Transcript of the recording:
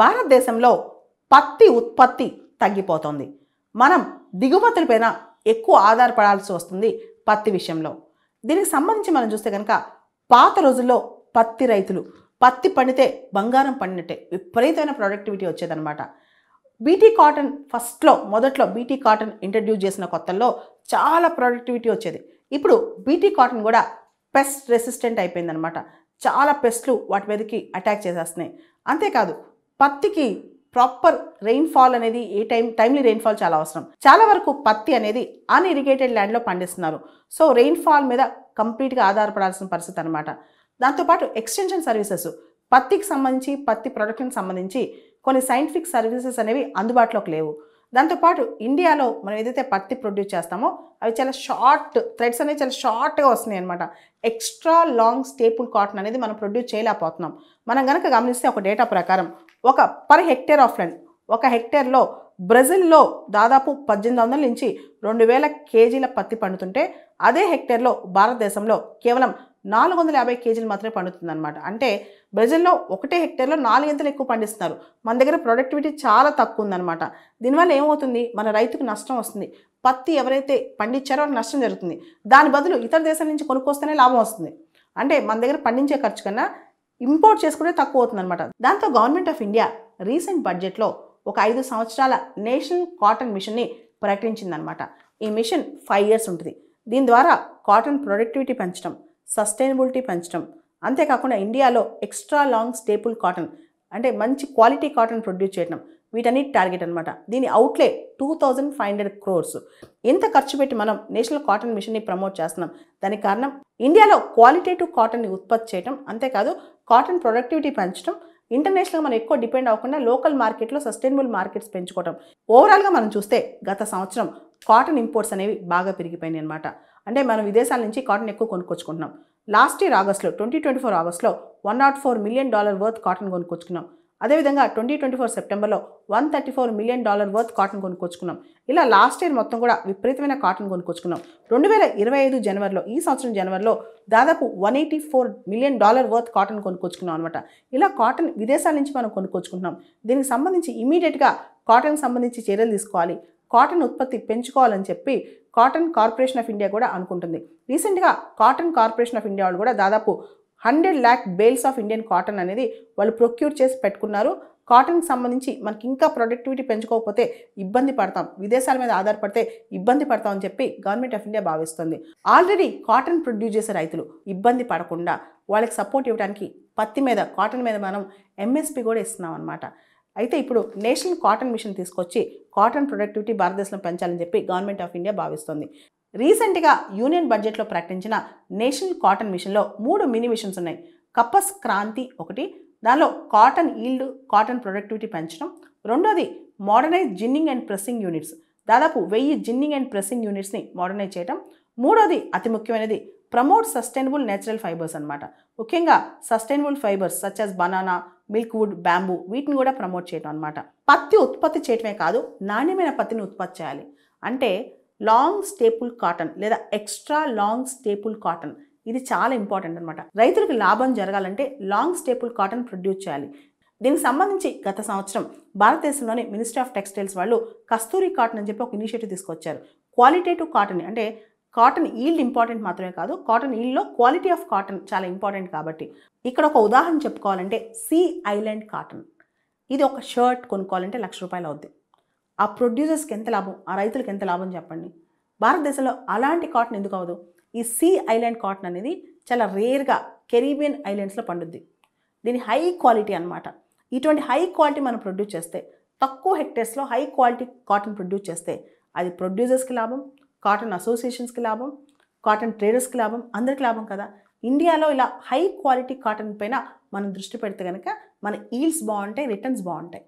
భారతదేశంలో పత్తి ఉత్పత్తి తగ్గిపోతోంది. మనం దిగుమతులపైన ఎక్కువ ఆధారపడాల్సి వస్తుంది పత్తి విషయంలో. దీనికి సంబంధించి మనం చూస్తే కనుక పాత రోజుల్లో పత్తి రైతులు పత్తి పండితే బంగారం పండినట్టే విపరీతమైన ప్రొడక్టివిటీ వచ్చేదన్నమాట. బీటీ కాటన్ మొదట్లో బీటీ కాటన్ ఇంట్రడ్యూస్ చేసిన కొత్తల్లో చాలా ప్రొడక్టివిటీ వచ్చేది. ఇప్పుడు బీటీ కాటన్ కూడా పెస్ట్ రెసిస్టెంట్ అయిపోయిందనమాట. చాలా పెస్ట్లు వాటి మీదకి అటాక్ చేసేస్తున్నాయి. అంతేకాదు పత్తికి ప్రాపర్ రెయిన్ఫాల్ అనేది టైమ్లీ రెయిన్ఫాల్ చాలా అవసరం. చాలా వరకు పత్తి అనేది అన్ఇరిగేటెడ్ ల్యాండ్లో పండిస్తున్నారు. సో రెయిన్ఫాల్ మీద కంప్లీట్గా ఆధారపడాల్సిన పరిస్థితి అనమాట. దాంతోపాటు ఎక్స్టెన్షన్ సర్వీసెస్, పత్తికి సంబంధించి పత్తి ప్రొడక్ట్కి సంబంధించి కొన్ని సైంటిఫిక్ సర్వీసెస్ అనేవి అందుబాటులోకి లేవు. దాంతోపాటు ఇండియాలో మనం ఏదైతే పత్తి ప్రొడ్యూస్ చేస్తామో అవి చాలా థ్రెడ్స్ అనేవి చాలా షార్ట్గా వస్తున్నాయి అనమాట. ఎక్స్ట్రా లాంగ్ స్టేపుల్ కాటన్ అనేది మనం ప్రొడ్యూస్ చేయలేకపోతున్నాం. మనం కనుక గమనిస్తే ఒక డేటా ప్రకారం పర్ హెక్టేర్ ఆఫ్ ల్యాండ్, ఒక హెక్టేర్లో బ్రెజిల్లో దాదాపు 1800 నుంచి 2000 కేజీల పత్తి పండుతుంటే అదే హెక్టేర్లో భారతదేశంలో కేవలం 450 కేజీలు మాత్రమే పండుతుంది అనమాట. అంటే బ్రెజిల్లో ఒకటే హెక్టేర్లో 4 ఇంతలు ఎక్కువ పండిస్తున్నారు. మన దగ్గర ప్రొడక్టివిటీ చాలా తక్కువ ఉందన్నమాట. దీనివల్ల ఏమవుతుంది, మన రైతుకు నష్టం వస్తుంది. పత్తి ఎవరైతే పండించారో వాళ్ళకి నష్టం జరుగుతుంది. దాని బదులు ఇతర దేశాల నుంచి కొనుక్కొస్తేనే లాభం వస్తుంది. అంటే మన దగ్గర పండించే ఖర్చు కన్నా ఇంపోర్ట్ చేసుకుంటే తక్కువ అవుతుంది అనమాట. దాంతో గవర్నమెంట్ ఆఫ్ ఇండియా రీసెంట్ బడ్జెట్లో ఒక 5 సంవత్సరాల నేషనల్ కాటన్ మిషన్ని ప్రకటించిందనమాట. ఈ మిషన్ 5 years ఉంటుంది. దీని ద్వారా కాటన్ ప్రొడక్టివిటీ పెంచడం, సస్టైనబిలిటీ పెంచడం, అంతేకాకుండా ఇండియాలో ఎక్స్ట్రా లాంగ్ స్టేపుల్ కాటన్ అంటే మంచి క్వాలిటీ కాటన్ ప్రొడ్యూస్ చేయడం, వీటన్నిటి టార్గెట్ అనమాట. దీని అవుట్లే 2500 crores. ఎంత ఖర్చు పెట్టి మనం నేషనల్ కాటన్ మిషన్ని ప్రమోట్ చేస్తున్నాం. దానికి కారణం ఇండియాలో క్వాలిటేటివ్ కాటన్ని ఉత్పత్తి చేయడం, అంతేకాదు కాటన్ ప్రొడక్టివిటీ పెంచడం, ఇంటర్నేషనల్గా మనం ఎక్కువ డిపెండ్ అవ్వకుండా లోకల్ మార్కెట్లో సస్టైనబుల్ మార్కెట్స్ పెంచుకోవడం. ఓవరాల్గా మనం చూస్తే గత సంవత్సరం కాటన్ ఇంపోర్ట్స్ అనేవి బాగా పెరిగిపోయినాయి అనమాట. అంటే మనం విదేశాల నుంచి కాటన్ ఎక్కువ కొనుక్కొచ్చుకుంటున్నాం. లాస్ట్ ఇయర్ ఆగస్ట్లో 2024 ఆగస్ట్లో $104 million వర్త్ కాటన్ కొనుక్కొచ్చుకున్నాం. అదేవిధంగా 2024 సెప్టెంబర్లో $134 million వర్త్ కాటన్ కొనుక్కొచ్చుకున్నాం. ఇలా లాస్ట్ ఇయర్ మొత్తం కూడా విపరీతమైన కాటన్ కొనుక్కొచ్చుకున్నాం. 2025 జనవరిలో, ఈ సంవత్సరం జనవరిలో దాదాపు $184 million వర్త్ కాటన్ కొనుక్కొచ్చుకున్నాం అనమాట. ఇలా కాటన్ విదేశాల నుంచి మనం కొనుక్కొచ్చుకుంటున్నాం. దీనికి సంబంధించి ఇమీడియట్గా కాటన్కి సంబంధించి చర్యలు తీసుకోవాలి, కాటన్ ఉత్పత్తి పెంచుకోవాలని చెప్పి కాటన్ కార్పొరేషన్ ఆఫ్ ఇండియా కూడా అనుకుంటుంది. రీసెంట్గా కాటన్ కార్పొరేషన్ ఆఫ్ ఇండియా వాళ్ళు కూడా దాదాపు 100 lakh bales of Indian cotton అనేది వాళ్ళు ప్రొక్యూర్ చేసి పెట్టుకున్నారు. కాటన్కి సంబంధించి మనకి ఇంకా ప్రొడక్టివిటీ పెంచుకోకపోతే ఇబ్బంది పడతాం, విదేశాల మీద ఆధారపడితే ఇబ్బంది పడతాం అని చెప్పి గవర్నమెంట్ ఆఫ్ ఇండియా భావిస్తుంది. ఆల్రెడీ కాటన్ ప్రొడ్యూస్ చేసే రైతులు ఇబ్బంది పడకుండా వాళ్ళకి సపోర్ట్ ఇవ్వడానికి కాటన్ మీద మనం ఎంఎస్పి కూడా ఇస్తున్నాం అనమాట. అయితే ఇప్పుడు నేషనల్ కాటన్ మిషన్ తీసుకొచ్చి కాటన్ ప్రొడక్టివిటీ భారతదేశంలో పెంచాలని చెప్పి గవర్నమెంట్ ఆఫ్ ఇండియా భావిస్తుంది. రీసెంట్గా యూనియన్ బడ్జెట్లో ప్రకటించిన నేషనల్ కాటన్ మిషన్లో 3 మినీ మిషన్స్ ఉన్నాయి. కప్పస్ క్రాంతి ఒకటి, దానిలో కాటన్ ఈల్డ్, కాటన్ ప్రొడక్టివిటీ పెంచడం. రెండోది modernise ginning and pressing units, దాదాపు 1000 జిన్నింగ్ అండ్ ప్రెస్సింగ్ యూనిట్స్ని మోడర్నైజ్ చేయడం. మూడోది అతి ముఖ్యమైనది ప్రమోట్ సస్టైనబుల్ నేచురల్ ఫైబర్స్ అనమాట. ముఖ్యంగా sustainable fibres such as banana, milk wood, bamboo, వీటిని కూడా ప్రమోట్ చేయడం అనమాట. పత్తి ఉత్పత్తి చేయటమే కాదు, నాణ్యమైన పత్తిని ఉత్పత్తి చేయాలి. అంటే లాంగ్ స్టేపుల్ కాటన్ లేదా ఎక్స్ట్రా లాంగ్ స్టేపుల్ కాటన్, ఇది చాలా ఇంపార్టెంట్ అనమాట. రైతులకు లాభం జరగాలంటే లాంగ్ స్టేపుల్ కాటన్ ప్రొడ్యూస్ చేయాలి. దీనికి సంబంధించి గత సంవత్సరం భారతదేశంలోని మినిస్ట్రీ ఆఫ్ టెక్స్టైల్స్ వాళ్ళు కస్తూరి కాటన్ అని చెప్పి ఒక ఇనిషియేటివ్ తీసుకొచ్చారు. క్వాలిటేటివ్ కాటన్ అంటే కాటన్ ఈల్డ్ ఇంపార్టెంట్ మాత్రమే కాదు, కాటన్ ఈల్డ్లో క్వాలిటీ ఆఫ్ కాటన్ చాలా ఇంపార్టెంట్. కాబట్టి ఇక్కడ ఒక ఉదాహరణ చెప్పుకోవాలంటే సీ ఐలాండ్ కాటన్, ఇది ఒక షర్ట్ కొనుక్కోవాలంటే ₹1,00,000 అవుద్ది. ఆ ప్రొడ్యూసర్స్కి ఎంత లాభం, ఆ రైతులకు ఎంత లాభం చెప్పండి. భారతదేశంలో అలాంటి కాటన్ ఎందుకు అవ్వదు? ఈ సీ ఐలాండ్ కాటన్ అనేది చాలా రేర్గా కెరీబియన్ ఐలాండ్స్లో పండుద్ది. దీని హై క్వాలిటీ అనమాట. ఇటువంటి హై క్వాలిటీ మనం ప్రొడ్యూస్ చేస్తే, తక్కువ హెక్టేర్స్లో హై క్వాలిటీ కాటన్ ప్రొడ్యూస్ చేస్తే అది ప్రొడ్యూసర్స్కి లాభం, కాటన్ అసోసియేషన్స్కి లాభం, కాటన్ ట్రేడర్స్కి లాభం, అందరికీ లాభం కదా. ఇండియాలో ఇలా హై క్వాలిటీ కాటన్ పైన మనం దృష్టి పెడితే కనుక మన ఈల్డ్స్ బాగుంటాయి, రిటర్న్స్ బాగుంటాయి.